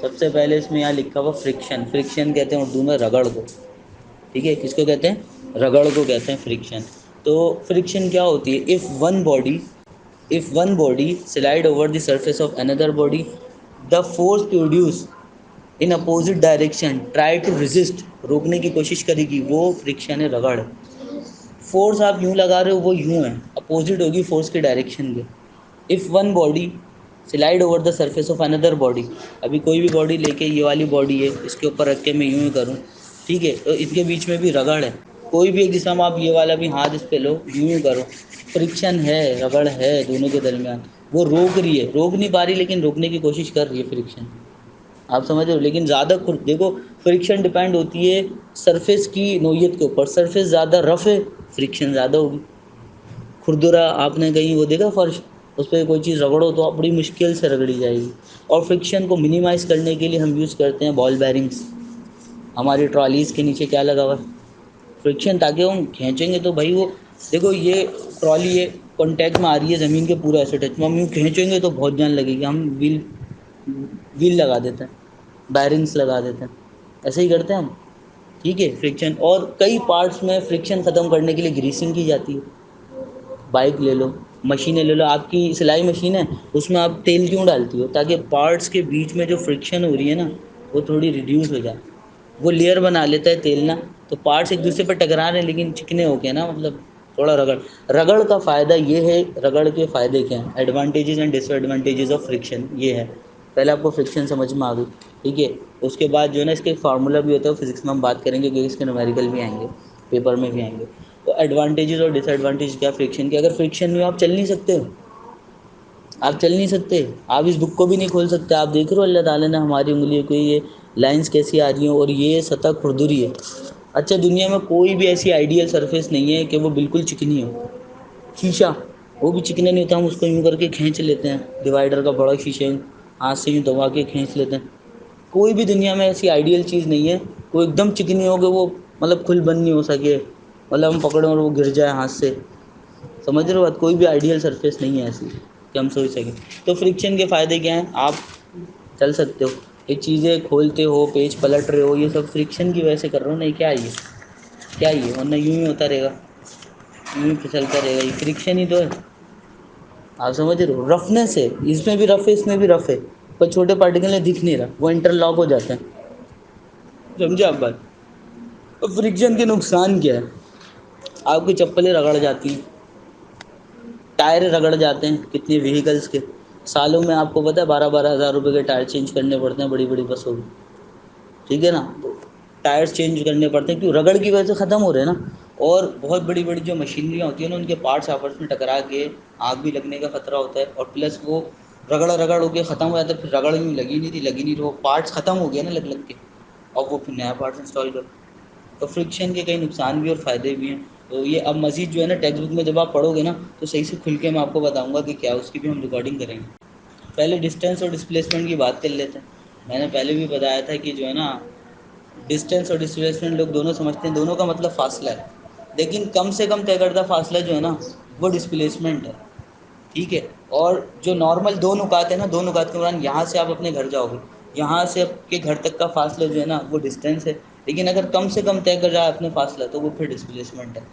سب سے پہلے اس میں یہاں لکھا ہوا فرکشن. فرکشن کہتے ہیں اردو میں رگڑ کو. ٹھیک ہے, کس کو کہتے ہیں؟ رگڑ کو کہتے ہیں فرکشن. تو فرکشن کیا ہوتی ہے؟ if one body slide over the surface of another body, the force produced in opposite direction try to resist, روکنے کی کوشش کرے گی, وہ فرکشن ہے, رگڑ. فورس آپ یوں لگا رہے ہو, وہ یوں ہے, اپوزٹ ہوگی فورس کے ڈائریکشن کے. If one body slide over the surface of another body, ابھی کوئی بھی باڈی لے کے, یہ والی باڈی ہے, اس کے اوپر رکھ کے میں یوں ہی کروں, ٹھیک ہے, تو اس کے بیچ میں بھی رگڑ ہے. کوئی بھی ایک جسم آپ یہ والا بھی ہاتھ اس پہ لو, یوں ہی کرو, فرکشن ہے, رگڑ ہے دونوں کے درمیان. وہ روک رہی ہے, روک نہیں پا رہی لیکن روکنے کی کوشش کر رہی ہے فرکشن. آپ سمجھ رہے ہو؟ لیکن زیادہ دیکھو, فرکشن ڈیپینڈ ہوتی ہے سرفیس کی نوعیت کے اوپر. سرفیس زیادہ رف ہے, فرکشن زیادہ ہوگی. کھردرا آپ نے کہیں وہ دیکھا فرش, اس پہ کوئی چیز رگڑو تو بڑی مشکل سے رگڑی جائے گی. اور فرکشن کو منیمائز کرنے کے لیے ہم یوز کرتے ہیں بال بیرنگس. ہماری ٹرالیز کے نیچے کیا لگا ہوا ہے؟ فرکشن, تاکہ ہم کھینچیں گے تو بھائی وہ دیکھو, یہ ٹرالی ہے, کانٹیکٹ میں آ رہی ہے زمین کے پورا ایسے ٹچ میں, ہم یوں کھینچیں گے تو بہت جان لگے گی. ہم ویل لگا دیتے ہیں, بیرنگس لگا دیتے ہیں, ایسے ہی کرتے ہیں ہم. ٹھیک ہے, فرکشن. اور کئی پارٹس میں فرکشن ختم کرنے کے لیے گریسنگ کی جاتی ہے. بائک لے لو, مشینیں لے لو, آپ کی سلائی مشین ہے, اس میں آپ تیل کیوں ڈالتی ہو؟ تاکہ پارٹس کے بیچ میں جو فرکشن ہو رہی ہے نا, وہ تھوڑی ریڈیوس ہو جائے. وہ لیئر بنا لیتا ہے تیل نا, تو پارٹس ایک دوسرے پہ ٹکرا رہے ہیں لیکن چکنے ہو کے نا, مطلب تھوڑا رگڑ. رگڑ کا فائدہ یہ ہے, رگڑ کے فائدے کیا ہیں؟ Advantages and disadvantages of friction, یہ ہے. پہلے آپ کو فرکشن سمجھ میں آ گئی, ٹھیک ہے. اس کے بعد جو ہے نا, اس کے فارمولا بھی ہوتا ہے, فزکس میں ہم بات کریں گے, کیونکہ اس کے نومیریکل بھی آئیں گے, پیپر میں بھی آئیں گے. تو ایڈوانٹیجز اور ڈس ایڈوانٹیج کیا فرکشن کے؟ اگر فرکشن میں آپ چل نہیں سکتے, آپ چل نہیں سکتے, آپ اس بک کو بھی نہیں کھول سکتے. آپ دیکھ رہے ہو اللہ تعالیٰ نے ہماری انگلیوں کو یہ لائنس کیسی آ رہی ہیں, اور یہ سطح کھردری ہے. اچھا, دنیا میں کوئی بھی ایسی آئیڈیل سرفیس نہیں ہے کہ وہ بالکل چکنی ہو. شیشہ, وہ بھی چکنا نہیں ہوتا, ہم اس کو یوں کر کے کھینچ لیتے ہیں, ڈیوائڈر کا بڑا شیشہ ہاتھ سے یوں دبا کے کھینچ لیتے ہیں. کوئی بھی دنیا میں ایسی آئیڈیل چیز نہیں ہے وہ ایک دم چکنی ہو کہ وہ مطلب کھل بند نہیں ہو سکے, مطلب ہم پکڑیں اور وہ گر جائے ہاتھ سے. سمجھ رہے ہو بات؟ کوئی بھی آئیڈیل سرفیس نہیں ہے ایسی کہ ہم سوچ سکیں. تو فرکشن کے فائدے کیا ہیں؟ آپ چل سکتے ہو, یہ چیزیں کھولتے ہو, پیج پلٹ رہے ہو, یہ سب فرکشن کی وجہ سے کر رہے ہو. نہیں کیا یہ, کیا یہ, ورنہ یوں ہی ہوتا رہے گا, یوں ہی پھسلتا رہے گا. یہ فرکشن ہی تو ہے. آپ سمجھ رہے ہو؟ رفنیس ہے, اس میں بھی رف ہے, اس میں بھی رف ہے, پر چھوٹے پارٹیکل میں دکھ نہیں رہا, وہ انٹر لاک ہو جاتے ہیں. سمجھے آپ بات؟ فرکشن کے نقصان کیا ہے؟ آپ کی چپلیں رگڑ جاتی ہیں, ٹائر رگڑ جاتے ہیں کتنی وہیکلس کے. سالوں میں آپ کو پتہ ہے 12,000 روپے کے ٹائر چینج کرنے پڑتے ہیں بڑی بڑی بسوں میں. ٹھیک ہے نا, تو ٹائرس چینج کرنے پڑتے ہیں, کیوں؟ رگڑ کی وجہ سے ختم ہو رہے ہیں نا. اور بہت بڑی بڑی جو مشینریاں ہوتی ہیں نا, ان کے پارٹس آپس میں ٹکرا کے آگ بھی لگنے کا خطرہ ہوتا ہے. اور پلس وہ رگڑ ہو کے ختم ہو جاتا ہے. پھر رگڑ یوں لگی نہیں تھی, وہ پارٹس ختم ہو گیا نا لگ لگ کے, اور وہ پھر نیا پارٹس انسٹال کرو. تو فرکشن کے کئی نقصان بھی اور فائدے بھی ہیں. تو یہ اب مزید جو ہے نا ٹیکسٹ بک میں جب آپ پڑھو گے نا, تو صحیح سے کھل کے میں آپ کو بتاؤں گا کہ کیا, اس کی بھی ہم ریکارڈنگ کریں گے. پہلے ڈسٹینس اور ڈسپلیسمنٹ کی بات کر لیتے ہیں. میں نے پہلے بھی بتایا تھا کہ جو ہے نا, ڈسٹینس اور ڈسپلیسمنٹ لوگ دونوں سمجھتے ہیں, دونوں کا مطلب فاصلہ ہے. لیکن کم سے کم طے کردہ فاصلہ جو ہے نا, وہ ڈسپلیسمنٹ ہے. ٹھیک ہے, اور جو نارمل دو نکات ہیں نا, دو نکات کے دوران یہاں سے آپ اپنے گھر جاؤ گے, یہاں سے آپ کے گھر تک کا فاصلہ جو ہے نا, وہ ڈسٹینس ہے. لیکن اگر کم سے کم طے کر رہا ہے اپنے فاصلہ, تو وہ پھر ڈسپلیسمنٹ ہے.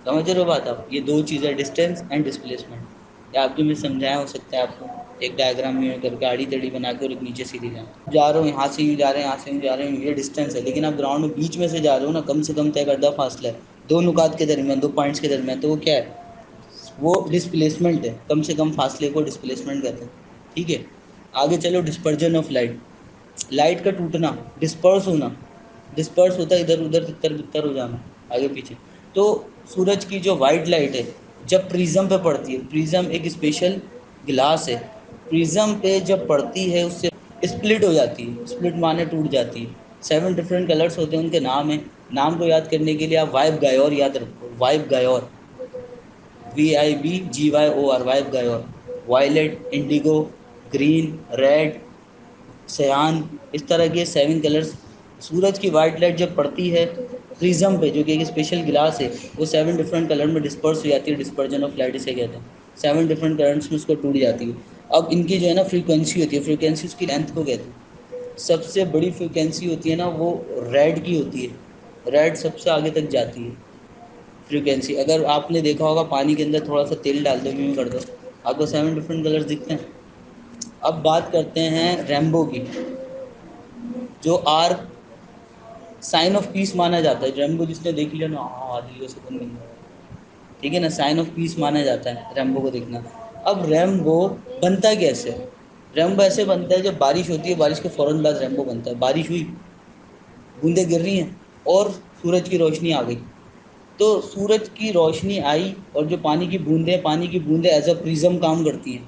سمجھ رہے ہو بات آپ؟ یہ دو چیزیں, ڈسٹینس اینڈ ڈسپلیسمنٹ. یا آپ کی میں سمجھایا ہو سکتا ہے آپ کو, ایک ڈائیگرام میں کر کے آڑی تڑی بنا کے, اور ایک نیچے سیدھی جائیں جا رہے ہو, یہاں سے یوں جا رہے ہیں, یہاں سے یوں جا رہے ہیں, یہ ڈسٹینس ہے. لیکن آپ گراؤنڈ میں بیچ میں سے جا رہے ہو نا, کم سے کم طے کردہ فاصلہ ہے دو نکات کے درمیان, دو پوائنٹس کے درمیان, تو وہ کیا ہے؟ وہ ڈسپلیسمنٹ ہے. کم سے کم فاصلے کو ڈسپلیسمنٹ کہتے ہیں. ٹھیک ہے, آگے چلو. ڈسپرجن آف لائٹ, لائٹ کا ٹوٹنا, ڈسپرس ہونا. ڈسپرس ہوتا ہے ادھر ادھر, تتر بتر ہو جانا, آگے پیچھے. تو سورج کی جو وائٹ لائٹ ہے, جب پریزم پہ پڑتی ہے, پریزم ایک اسپیشل گلاس ہے, پریزم پہ جب پڑتی ہے اس سے اسپلٹ ہو جاتی ہے. اسپلٹ معنی ٹوٹ جاتی ہے. 7 ڈفرینٹ کلرس ہوتے ہیں, ان کے نام ہیں. نام کو یاد کرنے کے لیے آپ وائب گایور یاد رکھو, VIBGYOR, VIBGYOR, VIBGYOR. Violet, indigo, green, red, cyan, اس طرح کے 7 کلرس. سورج کی وائٹ لائٹ جب پڑتی ہے پریزم پہ, جو کہ ایک اسپیشل گلاس ہے, وہ 7 ڈفرینٹ کلر میں ڈسپرس ہو جاتی ہے. ڈسپرجن آف لائٹ اسے کہتے ہیں. 7 ڈفرینٹ کرنٹس میں اس کو ٹوٹ جاتی ہے. اب ان کی جو ہے نا فریکوینسی ہوتی ہے, فریکوینسی اس کی لینتھ کو کہتے ہیں. سب سے بڑی فریکوینسی ہوتی ہے نا وہ ریڈ کی ہوتی ہے، ریڈ سب سے آگے تک جاتی ہے فریکوینسی. اگر آپ نے دیکھا ہوگا پانی کے اندر تھوڑا سا تیل ڈال دو، کر دو، آپ کو 7 ڈفرینٹ کلرز دکھتے ہیں. اب بات کرتے ہیں ریمبو کی، جو آر سائن آف پیس مانا جاتا ہے. ریمبو جس نے دیکھ لیا نا، ہاں آدھی سکون مل جائے. ٹھیک ہے نا، سائن آف پیس مانا جاتا ہے ریمبو کو دیکھنا. اب ریمبو بنتا کیسے؟ ریمبو ایسے بنتا ہے جب بارش ہوتی ہے، بارش کے فوراً بعد ریمبو بنتا ہے. بارش ہوئی، بوندیں گر رہی ہیں اور سورج کی روشنی آ گئی، تو سورج کی روشنی آئی اور جو پانی کی بوندیں ایز اے پرزم کام کرتی ہیں.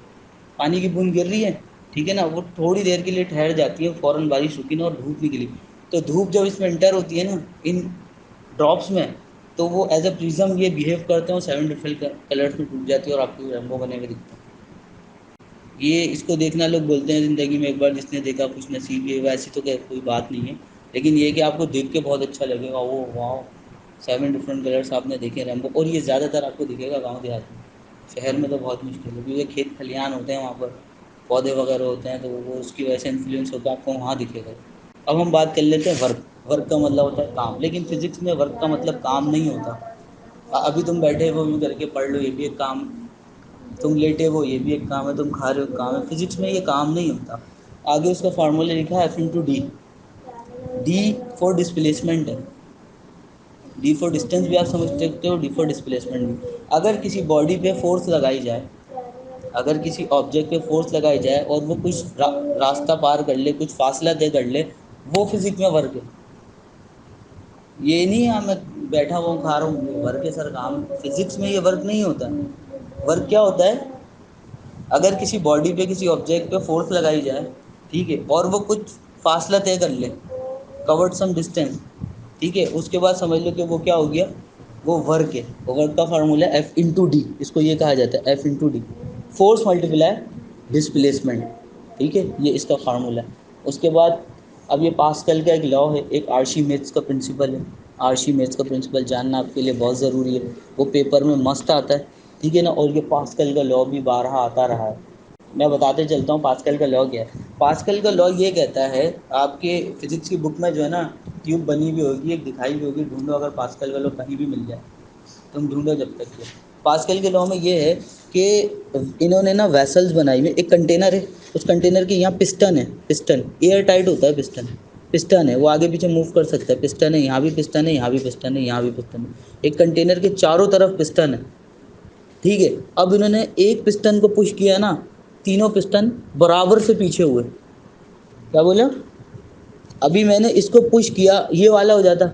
پانی کی بوند گر رہی ہے، ٹھیک ہے نا، وہ تھوڑی دیر کے لیے ٹھہر جاتی ہے، فوراً بارش رکی نا اور دھوپ نکلی. تو دھوپ جب اس میں انٹر ہوتی ہے نا ان ڈراپس میں، تو وہ ایز اے پرزم یہ بیہیو کرتے ہیں، 7 ڈفرنٹ کلرس میں ٹوٹ جاتی ہے اور آپ کو ریمبو بنے ہوئے دکھتے ہیں. یہ اس کو دیکھنا لوگ بولتے ہیں زندگی میں ایک بار جس نے دیکھا کچھ نصیب. یہ ویسی تو کہ کوئی بات نہیں ہے، لیکن یہ کہ آپ کو دیکھ کے بہت اچھا لگے گا. وہ واو، 7 ڈفرنٹ کلرس آپ نے دیکھے ریمبو. اور یہ زیادہ تر آپ کو دکھے گا گاؤں دیہات میں، شہر میں تو بہت مشکل ہے، کیونکہ کھیت کھلیان ہوتے ہیں وہاں پر، پودے وغیرہ ہوتے ہیں، تو وہ اس کی وجہ سے انفلوئنس ہوتا ہے، آپ کو وہاں دکھے گا. اب ہم بات کر لیتے ہیں ورک. ورک کا مطلب ہوتا ہے کام، لیکن فزکس میں ورک کا مطلب کام نہیں ہوتا. ابھی تم بیٹھے ہو یوں کر کے پڑھ لو، یہ بھی ایک کام. تم لیٹے ہو، یہ بھی ایک کام ہے. تم کھا رہے ہو، کام ہے. فزکس میں یہ کام نہیں ہوتا. آگے اس کا فارمولا لکھا ہے F × D. D for displacement ہے. ڈی فور ڈسٹینس بھی آپ سمجھ سکتے ہو، ڈی فور ڈسپلیسمنٹ بھی. اگر کسی باڈی پہ فورس لگائی جائے، اگر کسی آبجیکٹ پہ فورس لگائی جائے اور وہ کچھ راستہ پار کر لے، کچھ فاصلہ طے کر لے، وہ فزکس میں ورک ہے. یہ نہیں میں بیٹھا ہوا ہوں کھا رہا ہوں ورک ہے سر کام. فزکس میں یہ ورک نہیں ہوتا. ورک کیا ہوتا ہے؟ اگر کسی باڈی پہ کسی آبجیکٹ پہ فورس لگائی جائے، ٹھیک ہے، اور وہ کچھ فاصلہ طے کر لے، کورڈ سم ڈسٹینس، ٹھیک ہے، اس کے بعد سمجھ لو کہ وہ کیا ہو گیا، وہ ورک ہے. ورک کا فارمولا ہے F × D. اس کو یہ کہا جاتا ہے F × D، force multiply displacement. ٹھیک ہے، یہ اس کا فارمولا ہے. اس کے بعد اب یہ پاسکل کا ایک لا ہے، ایک آرشی میتھس کا پرنسپل ہے. آرشی میتھس کا پرنسپل جاننا آپ کے لیے بہت ضروری ہے، وہ پیپر میں مست آتا ہے. ٹھیک ہے نا. اور یہ پاسکل کا لا بھی بارہا آتا رہا ہے. میں بتاتے چلتا ہوں پاسکل کا لا کیا ہے. پاسکل کا لا یہ کہتا ہے، آپ کے فزکس کی بک میں جو ہے نا ٹیوب بنی ہوئی ہوگی، ایک دکھائی ہوئی ہوگی، ڈھونڈو اگر پاسکل کا لا کہیں بھی مل جائے، تم ڈھونڈو جب تک کے. پاسکل کے لا میں یہ ہے کہ انہوں نے نا ویسلز بنائی ہوئی. ایک کنٹینر ہے، اس کنٹینر کے یہاں پسٹن ہے. پسٹن ایئر ٹائٹ ہوتا ہے. پسٹن ہے، وہ آگے پیچھے موو کر سکتا ہے. پسٹن ہے، یہاں بھی پسٹن ہے، یہاں بھی پسٹن ہے، یہاں بھی پسٹن ہے. ایک کنٹینر کے چاروں طرف پسٹن ہے. ٹھیک ہے. اب انہوں نے ایک پسٹن کو پش کیا نا، تینوں پسٹن برابر سے پیچھے ہوئے. کیا بولا؟ ابھی میں نے اس کو پش کیا، یہ والا ہو جاتا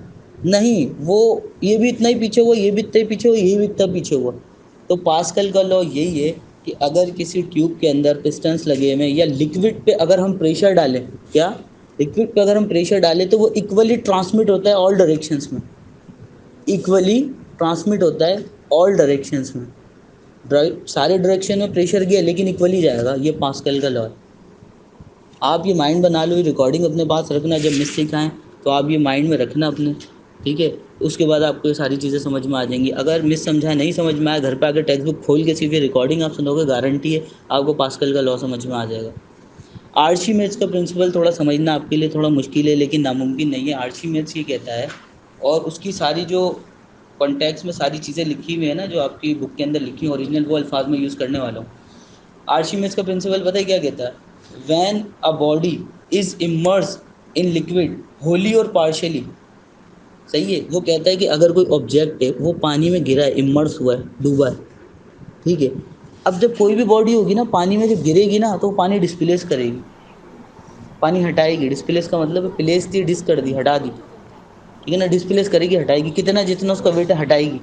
نہیں، وہ یہ بھی اتنا ہی پیچھے ہوا، یہ بھی اتنا ہی پیچھے ہوا، یہ بھی اتنا پیچھے ہوا. تو پاسکل کا لا یہی ہے کہ اگر کسی ٹیوب کے اندر پسٹنس لگے ہوئے یا لکوڈ پہ اگر ہم پریشر ڈالیں، کیا لکوڈ پہ اگر ہم پریشر ڈالیں تو وہ ایکولی ٹرانسمٹ ہوتا ہے آل ڈائریکشنس میں. ایکولی ٹرانسمٹ ہوتا ہے آل ڈائریکشنس میں. سارے ڈائریکشن میں پریشر گیا لیکن ایکولی جائے گا. یہ پاسکل کا لا ہے. آپ یہ مائنڈ بنا لو، یہ ریکارڈنگ اپنے پاس رکھنا. جب مس سکھائیں تو آپ یہ مائنڈ میں رکھنا اپنے. ٹھیک ہے. اس کے بعد آپ کو یہ ساری چیزیں سمجھ میں آ جائیں گی. اگر مس سمجھا نہیں سمجھ میں آیا، گھر پہ آ کے ٹیکسٹ بک کھول کے صرف یہ ریکارڈنگ آپ سنو گے، گارنٹی ہے آپ کو پاسکل کا لا سمجھ میں آ جائے گا. آرشی میتھس کا پرنسپل تھوڑا سمجھنا آپ کے لیے تھوڑا مشکل ہے، لیکن ناممکن نہیں ہے. آرشی میتھس یہ کہتا ہے، اور اس کی ساری جو کانٹیکس میں ساری چیزیں لکھی ہوئی ہیں نا، جو آپ کی بک کے اندر لکھی ہیں اوریجنل، وہ الفاظ میں یوز کرنے والا ہوں. آرشی میتھس کا پرنسپل پتہ ہے کیا کہتا ہے؟ When a body is immerse in liquid wholly اور پارشلی. صحیح ہے. وہ کہتا ہے کہ اگر کوئی آبجیکٹ ہے وہ پانی میں گرا ہے، امرس ہوا ہے، ڈوبا ہے. ٹھیک ہے. اب جب کوئی بھی باڈی ہوگی نا پانی میں جب گرے گی نا، تو وہ پانی ڈسپلیس کرے گی، پانی ہٹائے گی. ڈسپلیس کا مطلب پلیس تھی، ڈس کر دی، ہٹا دی. ٹھیک ہے نا. ڈسپلیس کرے گی، ہٹائے گی. کتنا جتنا اس کا ویٹ ہے ہٹائے گی،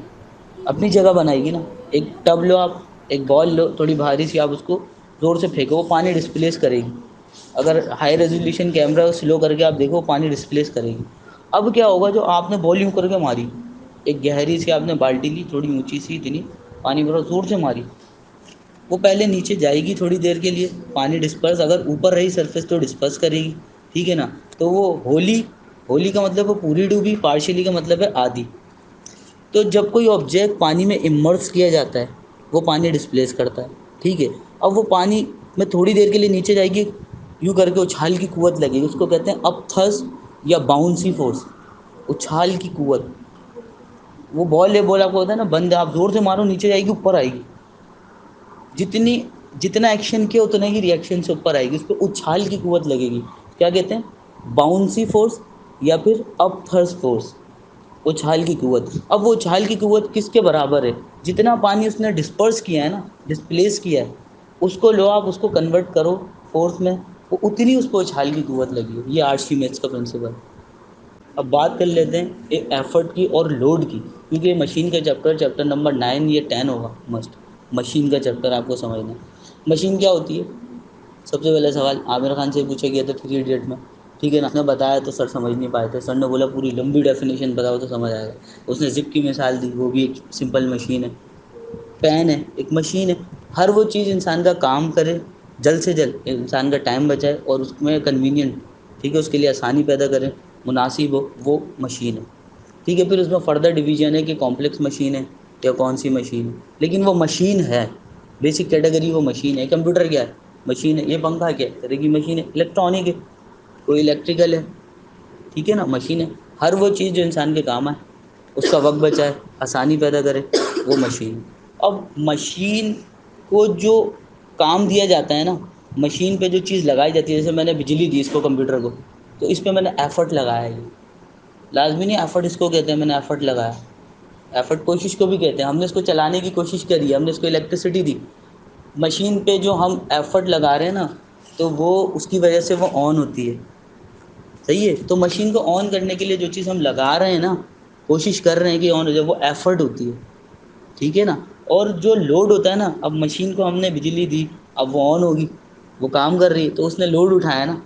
اپنی جگہ بنائے گی نا. ایک ٹب لو آپ، ایک بال لو تھوڑی بھاری سی، آپ اس کو زور سے پھینکو، وہ پانی ڈسپلیس کرے گی. اگر ہائی ریزولیوشن کیمرہ سلو کر کے آپ دیکھو، پانی ڈسپلیس کرے گی. اب کیا ہوگا، جو آپ نے بال یوں کر کے ماری، ایک گہری سی آپ نے بالٹی لی، تھوڑی اونچی سی، اتنی پانی بھرا، زور سے ماری، وہ پہلے نیچے جائے گی تھوڑی دیر کے لیے، پانی ڈسپرس، اگر اوپر رہی سرفیس تو ڈسپرس کرے گی. ٹھیک ہے نا. تو وہ ہولی کا مطلب وہ پوری ڈوبی، پارشلی کا مطلب ہے آدھی. تو جب کوئی آبجیکٹ پانی میں امرس کیا جاتا ہے، وہ پانی ڈسپلیس کرتا ہے. ٹھیک ہے. اب وہ پانی میں تھوڑی دیر کے لیے نیچے جائے گی، یوں کر کے اچھال کی قوت لگے گی، اس کو کہتے ہیں اپ تھرس یا باؤنسی فورس، اچھال کی قوت۔ وہ بال آپ کو ہوتا ہے نا بند، آپ زور سے مارو نیچے جائے گی اوپر آئے گی، جتنا ایکشن کیا اتنا ہی ریئیکشن سے اوپر آئے گی، اس پہ اچھال کی قوت لگے گی، کیا کہتے ہیں باؤنسی فورس یا پھر اپ تھرس فورس، اچھال کی قوت۔ اب وہ اچھال کی قوت کس کے برابر ہے؟ جتنا پانی اس نے ڈسپرس کیا ہے نا، ڈسپلیس کیا ہے، اس کو لو آپ اس کو کنورٹ کرو فورس میں، وہ اتنی اس کو اچھال کی قوت لگی ہے۔ یہ آرشیمیدس کا پرنسپل۔ اب بات کر لیتے ہیں ایک ایفرٹ کی اور لوڈ کی، کیونکہ یہ مشین کا چیپٹر نمبر 9 یا 10 ہوگا مسٹ، مشین کا چیپٹر آپ کو سمجھنا ہے۔ مشین کیا ہوتی ہے؟ سب سے پہلا سوال عامر خان سے پوچھا گیا تھا 3 ایڈیٹ میں، ٹھیک ہے نا، اس نے بتایا تو سر سمجھ نہیں پائے تھے، سر نے بولا پوری لمبی ڈیفینیشن بتاؤ تو سمجھ آئے گا۔ اس نے زپ کی مثال دی، وہ بھی ایک سمپل مشین ہے۔ پین ہے، ایک مشین ہے۔ ہر وہ چیز انسان کا کام کرے جلد سے جلد، انسان کا ٹائم بچائے اور اس میں کنوینئنٹ، ٹھیک ہے، اس کے لیے آسانی پیدا کرے، مناسب ہو، وہ مشین ہے، ٹھیک ہے۔ پھر اس میں فردر ڈویژن ہے کہ کمپلیکس مشین ہے یا کون سی مشین ہے، لیکن وہ مشین ہے، بیسک کیٹیگری وہ مشین ہے۔ کمپیوٹر کیا ہے؟ مشین ہے۔ یہ پنکھا کیا ہے؟ طرح کی مشین ہے، الیکٹرانک ہے، کوئی الیکٹریکل ہے، ٹھیک ہے نا، مشین ہے۔ ہر وہ چیز جو انسان کے کام ہے، اس کا وقت بچائے، آسانی پیدا کرے، وہ مشین۔ اب مشین کو جو کام دیا جاتا ہے نا، مشین پہ جو چیز لگائی جاتی ہے، جیسے میں نے بجلی دی اس کو کمپیوٹر کو، تو اس پہ میں نے ایفرٹ لگایا ہے۔ یہ لازمی نہیں ایفرٹ اس کو کہتے ہیں میں نے ایفرٹ لگایا، ایفرٹ کوشش کو بھی کہتے ہیں۔ ہم نے اس کو چلانے کی کوشش کری ہے، ہم نے اس کو الیکٹریسٹی دی۔ مشین پہ جو ہم ایفرٹ لگا رہے ہیں نا، تو وہ اس کی وجہ سے وہ آن ہوتی ہے، صحیح ہے۔ تو مشین کو آن کرنے کے لیے جو چیز ہم لگا رہے ہیں نا، کوشش کر رہے ہیں کہ آن ہو جائے، وہ ایفرٹ ہوتی ہے، ٹھیک ہے نا۔ اور جو لوڈ ہوتا ہے نا، اب مشین کو ہم نے بجلی دی، اب وہ آن ہوگی، وہ کام کر رہی ہے، تو اس نے لوڈ اٹھایا نا۔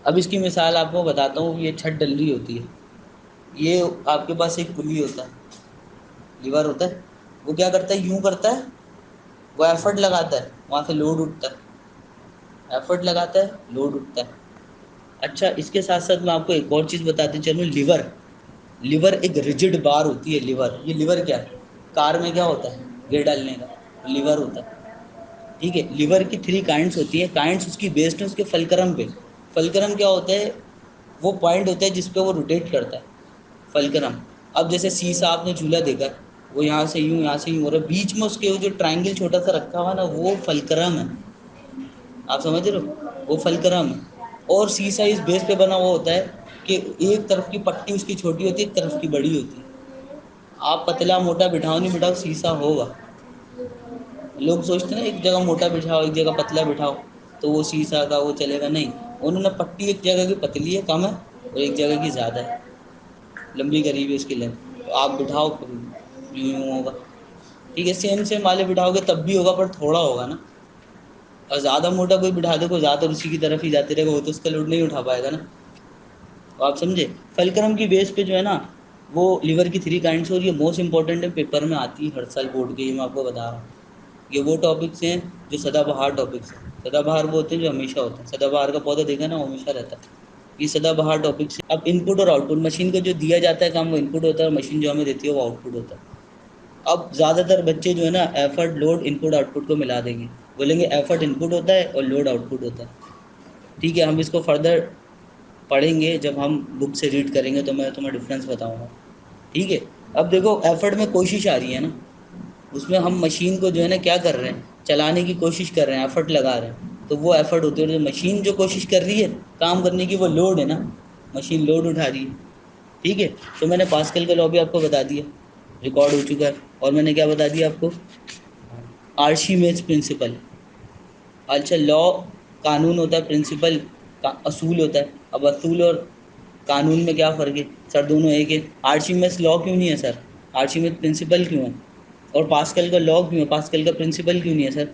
اب اس کی مثال آپ کو بتاتا ہوں، یہ چھت ڈل رہی ہوتی ہے، یہ آپ کے پاس ایک پلی ہوتا ہے، لیور ہوتا ہے، وہ کیا کرتا ہے؟ یوں کرتا ہے، وہ ایفرٹ لگاتا ہے، وہاں سے لوڈ اٹھتا ہے، ایفرٹ لگاتا ہے، لوڈ اٹھتا ہے۔ اچھا، اس کے ساتھ ساتھ میں آپ کو ایک اور چیز بتاتے چلوں، لیور ایک ریجڈ بار ہوتی ہے، لیور۔ یہ لیور کیا ہے؟ کار میں کیا ہوتا ہے؟ گیئر ڈالنے کا لیور ہوتا ہے، ٹھیک ہے۔ لیور کی 3 کائنڈس ہوتی ہیں، کائنڈس اس کی بیسڈ ہے اس کے فلکرم پہ۔ فلکرم کیا ہوتا ہے؟ وہ پوائنٹ ہوتا ہے جس پہ وہ روٹیٹ کرتا ہے، فلکرم۔ اب جیسے سیسا آپ نے جھولا دیکھا، وہ یہاں سے یوں، یہاں سے یوں ہو رہا ہے، بیچ میں اس کے وہ جو ٹرائنگل چھوٹا سا رکھا ہوا نا، وہ فلکرم ہے، آپ سمجھ رہے ہو؟ وہ فلکرم ہے۔ اور سیسا اس بیس پہ بنا ہوا ہوتا ہے کہ ایک طرف کی پٹی اس کی چھوٹی ہوتی ہے، ایک طرف کی بڑی ہوتی ہے۔ آپ پتلا موٹا بٹھاؤ نہیں بٹھاؤ، سیسا ہوگا۔ لوگ سوچتے ہیں نا ایک جگہ موٹا بٹھاؤ ایک جگہ پتلا بٹھاؤ تو وہ سیسا کا وہ چلے گا، نہیں۔ انہوں نے پٹی ایک جگہ کی پتلی ہے، کم ہے، اور ایک جگہ کی زیادہ ہے، لمبی قریب ہے اس کی لینتھ، تو آپ بٹھاؤ یوں یوں ہوگا، ٹھیک ہے۔ سیم والے بٹھاؤ گے تب بھی ہوگا، پر تھوڑا ہوگا نا۔ اور زیادہ موٹا کوئی بٹھا دے، کوئی زیادہ اسی کی طرف ہی جاتے رہے گا، وہ تو اس کا لوڈ نہیں اٹھا پائے گا نا۔ تو آپ سمجھے، فلکرم کی بیس پہ جو ہے نا، وہ لیور کی 3 کائنڈس، اور یہ موسٹ امپورٹنٹ ہے، پیپر میں آتی ہے ہر سال بورڈ کے، یہ میں آپ کو بتا رہا ہوں۔ یہ وہ ٹاپکس ہیں جو سدا بہار ٹاپکس ہیں، سدا بہار وہ ہوتے ہیں جو ہمیشہ ہوتے ہیں، سدا بہار کا پودا دیکھا نا، وہ ہمیشہ رہتا ہے، یہ سدا بہار ٹاپکس۔ اب ان پٹ اور آؤٹ پٹ، مشین کو جو دیا جاتا ہے کام وہ ان پٹ ہوتا ہے، اور مشین جو ہمیں دیتی ہے وہ آؤٹ پٹ ہوتا ہے۔ اب زیادہ تر بچے جو ہے نا ایفرٹ لوڈ ان پٹ آؤٹ پٹ کو ملا دیں گے، بولیں گے ایفرٹ ان پٹ ہوتا ہے اور لوڈ آؤٹ پٹ ہوتا ہے، ٹھیک ہے۔ ہم اس کو فردر پڑھیں گے جب ہم بک سے ریڈ کریں گے، تو میں تمہیں ڈفرینس بتاؤں گا، ٹھیک ہے۔ اب دیکھو ایفرٹ میں کوشش آ رہی ہے نا، اس میں ہم مشین کو جو ہے نا کیا کر رہے ہیں؟ چلانے کی کوشش کر رہے ہیں، ایفرٹ لگا رہے ہیں، تو وہ ایفرٹ ہوتی ہے۔ اور جو مشین جو کوشش کر رہی ہے کام کرنے کی، وہ لوڈ ہے نا، مشین لوڈ اٹھا رہی ہے، ٹھیک ہے۔ تو میں نے پاسکل کا لا بھی آپ کو بتا دیا، ریکارڈ ہو چکا ہے، اور میں نے کیا بتا دیا آپ کو؟ آرشیمیدس پرنسپل۔ اچھا، لا قانون ہوتا ہے، پرنسپل اصول ہوتا ہے۔ اب اصول اور قانون میں کیا فرق ہے؟ سر دونوں ایک ہے۔ آرشیمیدس لا کیوں نہیں ہے سر؟ آرشیمیدس پرنسپل کیوں ہے؟ اور پاسکل کا لا کیوں ہے؟ پاسکل کا پرنسپل کیوں نہیں ہے سر؟